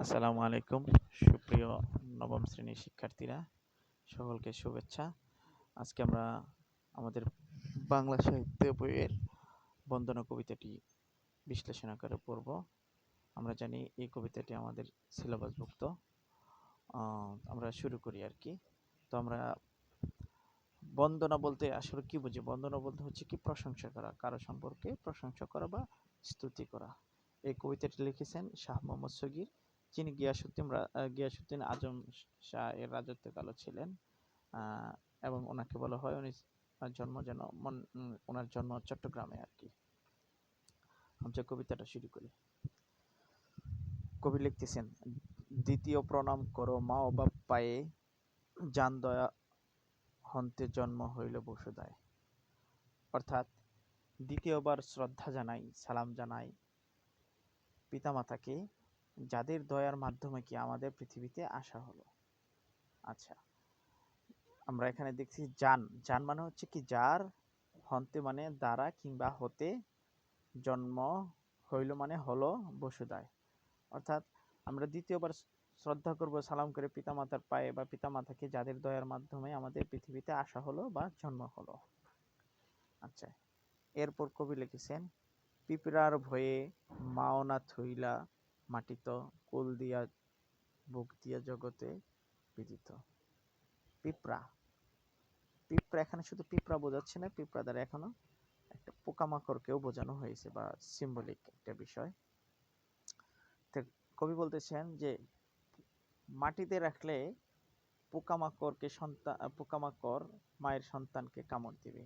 আসসালামু আলাইকুম সুপ্রিয় নবম শ্রেণীর শিক্ষার্থীরা, সকলকে শুভেচ্ছা। আজকে আমরা আমাদের বাংলা সাহিত্য বইয়ের বন্দনা কবিতাটি বিশ্লেষণ আকারে পড়ব। আমরা জানি এই কবিতাটি আমাদের সিলেবাসভুক্ত। আমরা শুরু করি আর কি। তো আমরা বন্দনা বলতে আসলে কি বুঝি? বন্দনা বলতে হচ্ছে কি প্রশংসা করা, কারো সম্পর্কে প্রশংসা করা বা স্তুতি করা। এই কবিতাটি লিখেছেন শাহ মোহাম্মদ সগীর, যিনি গিয়াসউদ্দিন আজম শাহ এর রাজত্বকালে ছিলেন। এবং ওনাকে বলা হয় ওনার জন্ম চট্টগ্রামে আর কি। আমরা কবিতাটা শুরু করি। কবি লিখতেছেন, দ্বিতীয় প্রণাম করো মা ও বাপ পায়ে, জান দয়া হন্তে জন্ম হইল বসুদায়। অর্থাৎ দ্বিতীয়বার শ্রদ্ধা জানাই, সালাম জানাই পিতামাতাকে, যাদের দয়ার মাধ্যমে কি আমাদের পৃথিবীতে আসা হলো। আচ্ছা, আমরা এখানে দেখছি জান। জান মানে হচ্ছে কি যার, হন্তে মানে দ্বারা কিংবা হতে, জন্ম হইল মানে হলো বসুদায়। অর্থাৎ আমরা দ্বিতীয়বার শ্রদ্ধা করব, সালাম করে পিতামাতার পায়ে বা পিতামাতাকে, যাদের দয়ার মাধ্যমে আমাদের পৃথিবীতে আসা হলো বা জন্ম হলো। আচ্ছা, এরপর কবি লিখেছেন, পিঁপড়ার ভয়ে মাওনা থইলা মাটিত, কুল দিয়া বুক দিয়া জগতে বিদিত। পিঁপড়া, পিঁপড়া এখানে শুধু পিঁপড়া বোঝাচ্ছে না, পিঁপড়া দ্বারা এখনো একটা পোকামাকড়কেও বোঝানো হয়েছে বা সিম্বলিক একটা বিষয়। কবি বলতেছেন যে মাটিতে রাখলে পোকামাকড় মায়ের সন্তানকে কামড় দিবে।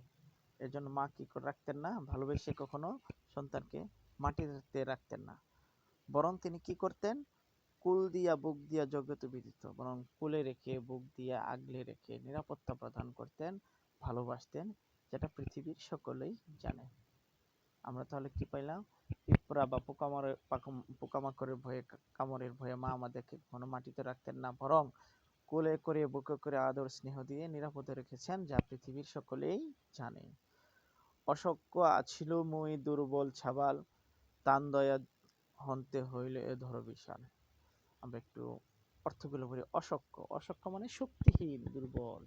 এর জন্য মা কি করে রাখতেন না, ভালোবেসে কখনো সন্তানকে মাটিতে রাখতেন না, বরং তিনি কি করতেন, কুল দিয়া বুক দিয়া জগতে বিদিত, বরং কুলে রেখে বুক দিয়া আগলে রেখে নিরাপত্তা প্রদান করতেন, ভালোবাসতেন, যেটা পৃথিবীর সকলেই জানে। আমরা তাহলে কি পাইলাম, পিঁপড়া বা পোকামাকড়ের ভয়ে, কামড়ের ভয়ে মা আমাদেরকে কখনো মাটিতে রাখতেন না, বরং কোলে করে বুকে করে আদর স্নেহ দিয়ে নিরাপদে রেখেছেন, যা পৃথিবীর সকলেই জানে। অশক্য আছিল মুই দুর্বল ছাবাল, তান দয়া হন্তে হইলে এ ধর বিশাল। আমরা একটু অর্থগুলো বলি। অশক্য, অশক্য মানে শক্তিহীন, দুর্বল।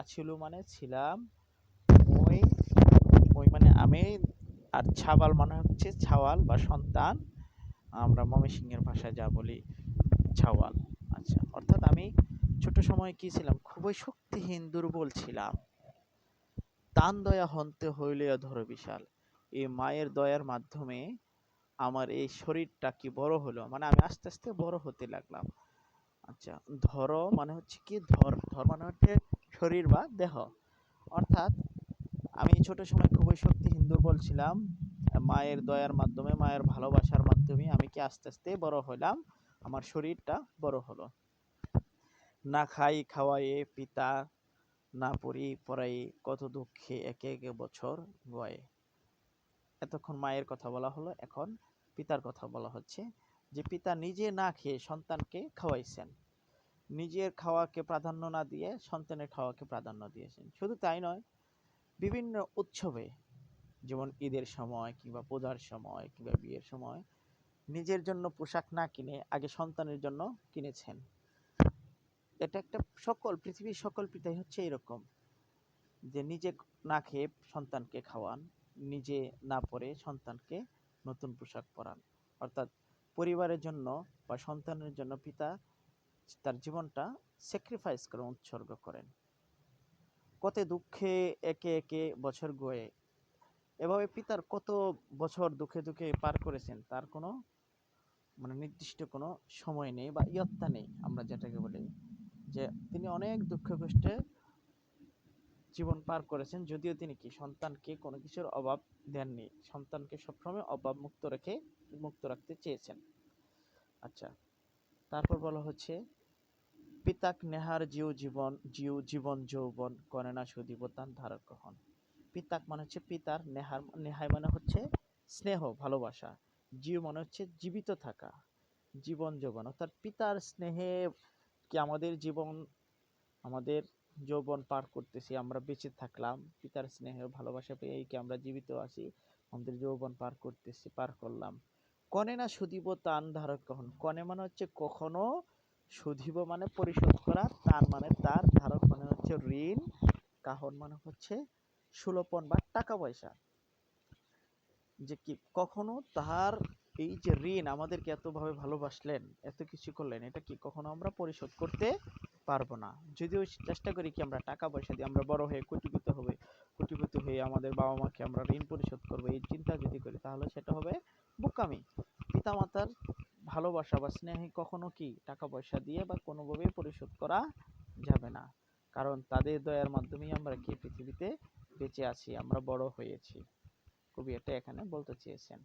আছিল মানে ছিলাম, মই, মই মানে আমি, আর ছাবাল মানে হচ্ছে ছাওয়াল বা সন্তান, আমরা ময়মনসিংহের ভাষায় যা বলি ছাওয়াল। আচ্ছা, অর্থাৎ আমি ছোট সময় কি ছিলাম, খুবই শক্তিহীন, দুর্বল ছিলাম। তান দয়া হন্তে হইলে ধরো বিশাল, এই মায়ের দয়ার মাধ্যমে আমার এই শরীরটা কি বড় হলো, মানে আমি আস্তে আস্তে বড় হতে লাগলাম। আচ্ছা, ধর মানে হচ্ছে কি, ধর মানে হচ্ছে শরীর বা দেহ। অর্থাৎ আমি ছোট সময় খুবই শক্তিহীন, দুর্বল ছিলাম, মায়ের দয়ার মাধ্যমে, মায়ের ভালোবাসার মাধ্যমে আমি কি আস্তে আস্তে বড় হলাম, আমার শরীরটা বড় হলো। না খাই খাওয়ায়ে পিতা, না পড়ি পড়াই, কত দুঃখে একে একে বছর গয়ে। এতক্ষণ মায়ের কথা বলা হলো, এখন পিতার কথা বলা হচ্ছে, যে পিতা নিজে না খেয়ে সন্তানকে খাওয়াইছেন, নিজের খাওয়াকে প্রাধান্য না দিয়ে সন্তানের খাওয়াকে প্রাধান্য দিয়েছেন। শুধু তাই নয়, বিভিন্ন উৎসবে, যেমন ঈদের সময় কিংবা পূজার সময় কিংবা বিয়ের সময়, নিজের জন্য পোশাক না কিনে আগে সন্তানের জন্য কিনেছেন। এটা একটা পৃথিবীর সকল পিতাই হচ্ছে এরকম, যে নিজে না খেয়ে সন্তানকে খাওয়ান, নিজে না পরে সন্তানকে নতুন পোশাক পরান। অর্থাৎ পরিবারের জন্য বা সন্তানের জন্য পিতা তার জীবনটা স্যাক্রিফাইস করেন, উৎসর্গ করেন। কত দুঃখে একে একে বছর গয়ে, এভাবে পিতার কত বছর দুঃখে দুঃখে পার করেছেন, তার কোনো মানে নির্দিষ্ট কোনো সময় নেই বা ইয়ত্তা নেই। আমরা যেটাকে বলি যে তিনি অনেক দুঃখ কষ্টে জীবন পার করেছেন, যদিও তিনি কি সন্তানকে কোনো কিছুর অভাব দেননি, সন্তানকে সবসময় অভাব মুক্ত রাখতে চেয়েছেন। আচ্ছা, তারপর বলা হচ্ছে, পিতাক নেহার জিউ জীবন যৌবন করে না সুদীব তান ধারক গ্রহণ। পিতাক মানে হচ্ছে পিতার, নেহাই মানে হচ্ছে স্নেহ, ভালোবাসা, জিউ মানে হচ্ছে জীবিত থাকা, জীবন যৌবন, অর্থাৎ পিতার স্নেহে কি আমাদের যৌবন পার করতেছি, আমরা বেঁচে থাকলাম, পিতার স্নেহ ভালোবাসা পেয়ে কি আমরা জীবিত আছি, আমাদের যৌবন পার করলাম। কনে না শুধিব তান ধারক কখন, কনে মানে হচ্ছে কখনো, শুধিব মানে পরিশোধ করা, তান মানে তার, ধারক মানে হচ্ছে ঋণ, কাহন মানে হচ্ছে সুলোপন বা টাকা পয়সা। যে কি কখনো তার এই যে ঋণ, আমাদেরকে এতভাবে ভালোবাসলেন, এত কিছু করলেন, এটা কি কখনো আমরা পরিশোধ করতে পারবো না। যদিও চেষ্টা করি কি আমরা টাকা পয়সা দিয়ে আমরা বড় হয়ে কোটিপতি হয়ে আমাদের বাবা মাকে আমরা ঋণ পরিশোধ করবো, এই চিন্তা যদি করি তাহলে সেটা হবে বোকামি। পিতামাতার ভালোবাসা বা স্নেহ কখনো কি টাকা পয়সা দিয়ে বা কোনোভাবেই পরিশোধ করা যাবে না, কারণ তাদের দয়ার মাধ্যমেই আমরা কি পৃথিবীতে বেঁচে আছি, আমরা বড় হয়েছি। কবি এটা এখানে বলতে চেয়েছেন।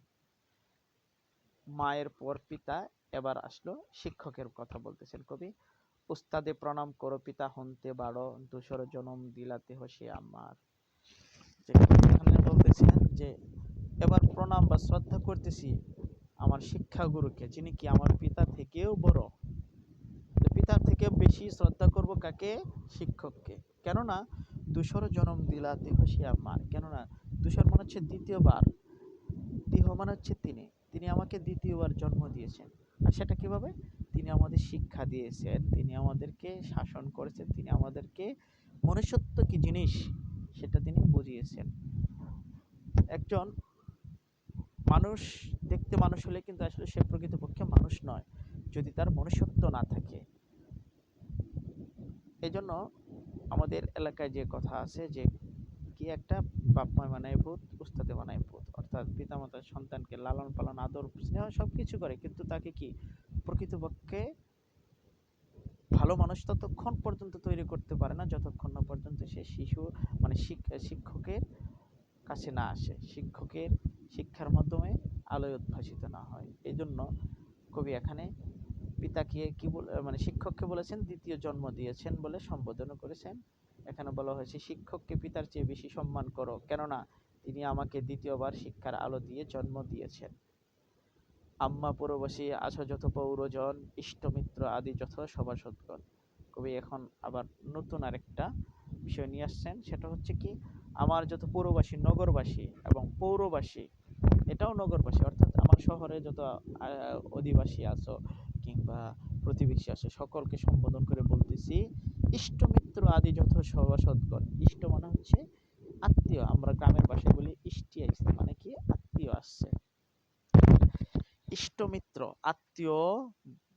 মায়ের পর পিতা, এবার আসলো শিক্ষকের কথা বলতেছেন কবি। উস্তাদে প্রণাম করো পিতা হন্তে বাড়ো, দূসর জনম দিলাতে হসে আমার। এখানে বলতেছেন যে এবার প্রণাম বা শ্রদ্ধা করতেছি আমার শিক্ষাগুরুকে, যিনি কি আমার পিতা থেকেও বড়। পিতার থেকে বেশি শ্রদ্ধা করব কাকে? শিক্ষককে। কেননা দূসর জনম দিলাতে হসে আমার, কেননা দূসর মানে হচ্ছে দ্বিতীয়বার, তিহ মানে হচ্ছে তিনি, তিনি আমাকে দ্বিতীয়বার জন্ম দিয়েছেন। আর সেটা কিভাবে? তিনি আমাদের শিক্ষা দিয়েছেন, তিনি আমাদেরকে শাসন করেছেন, তিনি আমাদেরকে মনুষ্যত্ব কি জিনিস সেটা তিনি বুঝিয়েছেন। একজন মানুষ দেখতে মানুষ হলে কিন্তু আসলে সে প্রকৃতপক্ষে মানুষ নয়, যদি তার মনুষ্যত্ব না থাকে। এই জন্য আমাদের এলাকায় যে কথা আছে যে কি একটা বাপ মা বানায় ভূত, উস্তাদে বানায় ভূত, অর্থাৎ পিতামাতা সন্তানকে লালন পালন আদর স্নেহ সবকিছু করে, কিন্তু তাকে কি প্রকৃতপক্ষে ভালো মানুষ ততক্ষণ পর্যন্ত তৈরি করতে পারে না যতক্ষণ না পর্যন্ত সে শিশু মানে শিক্ষকের কাছে না আসে, শিক্ষকের শিক্ষার মাধ্যমে আলোয় উদ্ভাসিত না হয়। এই জন্য কবি এখানে পিতাকে কি মানে শিক্ষককে বলেছেন দ্বিতীয় জন্ম দিয়েছেন বলে সম্বোধন করেছেন। এখানে বলা হয়েছে শিক্ষককে পিতার চেয়ে বেশি সম্মান করো, কেননা তিনি আমাকে দ্বিতীয়বার শিক্ষার আলো দিয়ে জন্ম দিয়েছেন। আম্মা পুরবাসী আছো যত পৌরজন, ইষ্টমিত্র আদি যত সভাসদগণ। কবি এখন আবার নতুন আরেকটা বিষয় নিয়ে আসছেন, সেটা হচ্ছে কি আমার যত পুরবাসী নগরবাসী এবং পৌরবাসী, এটাও নগরবাসী, অর্থাৎ আমার শহরে যত অধিবাসী আছো কিংবা প্রতিবেশী আছে সকলকে সম্বোধন করে বলতেছি ইষ্টমিত্র আদি যত সভাসদগণ। ইষ্ট মানে হচ্ছে আত্মীয়, আমরা গ্রামের ভাষায় বলি ইষ্টি আসছে, মানে কি আত্মীয় আসছে। ইষ্টমিত্র আত্মীয়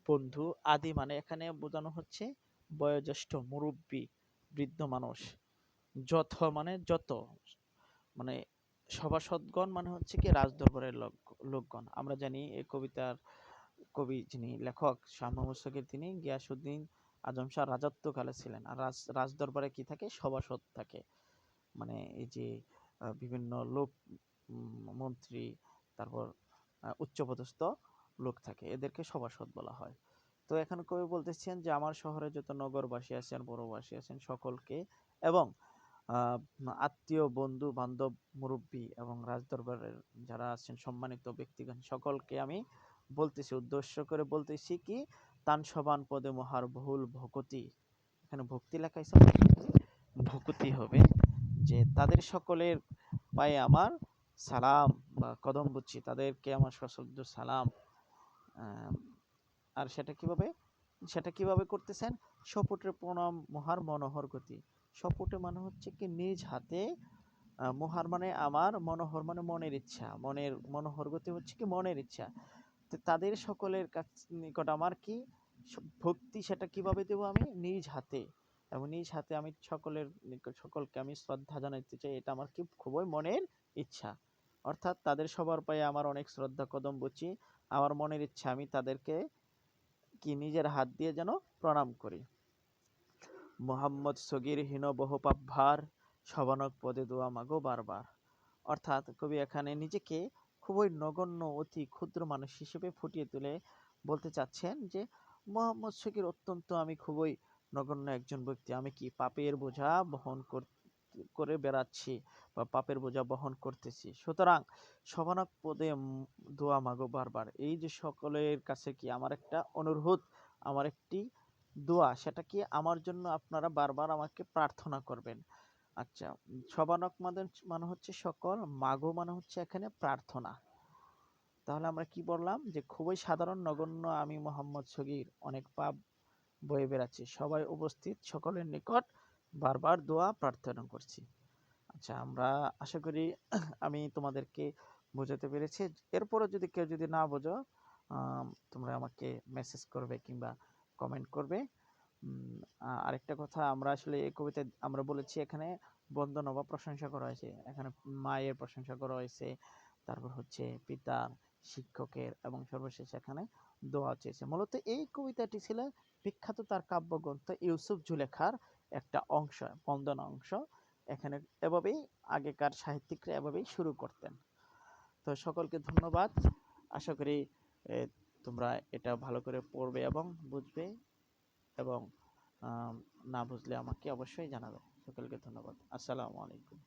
বন্ধু, আদি মানে এখানে বোঝানো হচ্ছে বয়োজ্যেষ্ঠ মুরব্বী বৃদ্ধ মানুষ, যত মানে যত, মানে সভাসদগণ মানে হচ্ছে কি রাজদরবারের লোকগণ। আমরা জানি এই কবিতার কবি যিনি লেখক শাহ মোহাম্মদ শকীর, তিনি গিয়াসউদ্দিন আজম শাহ রাজত্বকালে ছিলেন। আর রাজদরবারে কি থাকে? সভাসদ থাকে, মানে এই যে বিভিন্ন লোক, মন্ত্রী, তারপর উচ্চপদস্থ লোক থাকে, এদেরকে সভাসদ বলা হয়। তো এখন কবি বলতেছেন যে আমার শহরে যত নগরবাসী আছেন, বড়বাসী আছেন সকলকে, এবং আত্মীয় বন্ধু বান্ধব মুরব্বী এবং রাজদরবারের যারা আছেন সম্মানিত ব্যক্তিগণ সকলকে আমি বলতেছি, উদ্দেশ্য করে বলতেছি কি তান সবান পদে মহার বহুল ভকতি, এখানে ভক্তি লেখা আছে, ভকতি হবে, যে তাদের সকলের পায়ে আমার সালাম বা কদম বুঝছি, তাদেরকে আমার সশ্রদ্ধ সালাম। আর সেটা কিভাবে করতেছেন? সপুটে প্রণাম মহার মনোহর গতি। সপুটে মানে হচ্ছে কি নিজ হাতে, মহার মানে আমার, মনোহর মানে মনের ইচ্ছা, মনের মনোহর গতি হচ্ছে কি মনের ইচ্ছা। তো তাদের সকলের নিকট আমার কি ভক্তি, সেটা কিভাবে দেব? আমি নিজ হাতে, এবং নিজ হাতে আমি সকলের নিকট সকলকে আমি শ্রদ্ধা জানাইতে চাই, এটা আমার কি খুবই মনের ইচ্ছা। অর্থাৎ তাদের সবার পায়ে আমার অনেক শ্রদ্ধা কদম বুঝি, আমার মনের ইচ্ছা আমি তাদেরকে কি নিজের হাত দিয়ে যেন প্রণাম করি। মোহাম্মদ সগির হীন বহুপাপ ভার, সবানক পদে দোয়া মাগো বারবার। অর্থাৎ কবি এখানে নিজেকে খুবই নগণ্য অতি ক্ষুদ্র মানুষ হিসেবে ফুটিয়ে তুলে বলতে চাচ্ছেন যে মোহাম্মদ সগির অত্যন্ত আমি খুবই নগণ্য একজন ব্যক্তি, আমি কি পাপের বোঝা বহন করে বেড়াচ্ছি বা পাপের বোঝা বহন করতেছি, সুতরাং সবানক পদে দোয়া মাগো বারবার। এই যে সকলের কাছে কি আমার একটা অনুরোধ, আমার একটি দোয়া, সেটা কি আমার জন্য আপনারা বারবার আমাকে প্রার্থনা করবেন। আচ্ছা, সবানক মানে হচ্ছে সকল, মাগো মানে হচ্ছে এখানে প্রার্থনা। তাহলে আমরা কি বললাম যে খুবই সাধারণ নগণ্য আমি মোহাম্মদ সগীর অনেক পাপ বয়ে বেড়াচ্ছি, সবাই উপস্থিত সকলের নিকট বারবার দোয়া প্রার্থনা করছি। আচ্ছা, আমরা আশা করি আমি তোমাদেরকে বোঝাতে পেরেছি। এরপরও যদি কেউ যদি না বোঝো, তোমরা আমাকে মেসেজ করবে কিংবা কমেন্ট করবে। আরেকটা কথা, আমরা আসলে এই কবিতায় আমরা বলেছি এখানে বন্দনা বা প্রশংসা করা হয়েছে। এখানে মায়ের প্রশংসা করা হয়েছে, তারপর হচ্ছে পিতার, শিক্ষকের এবং সর্বশেষ এখানে দোয়া চেয়েছে। মূলত এই কবিতাটি ছিল বিখ্যাত তার কাব্যগ্রন্থ ইউসুফ জুলেখার একটা অংশ, বন্দনা অংশ। এখানে এভাবেই আগেকার সাহিত্যিকরা এভাবেই শুরু করতেন। তো সকলকে ধন্যবাদ। আশা করি তোমরা এটা ভালো করে পড়বে এবং বুঝবে, এবং না বুঝলে আমাকে অবশ্যই জানাবে। সকলকে ধন্যবাদ। আসসালামু আলাইকুম।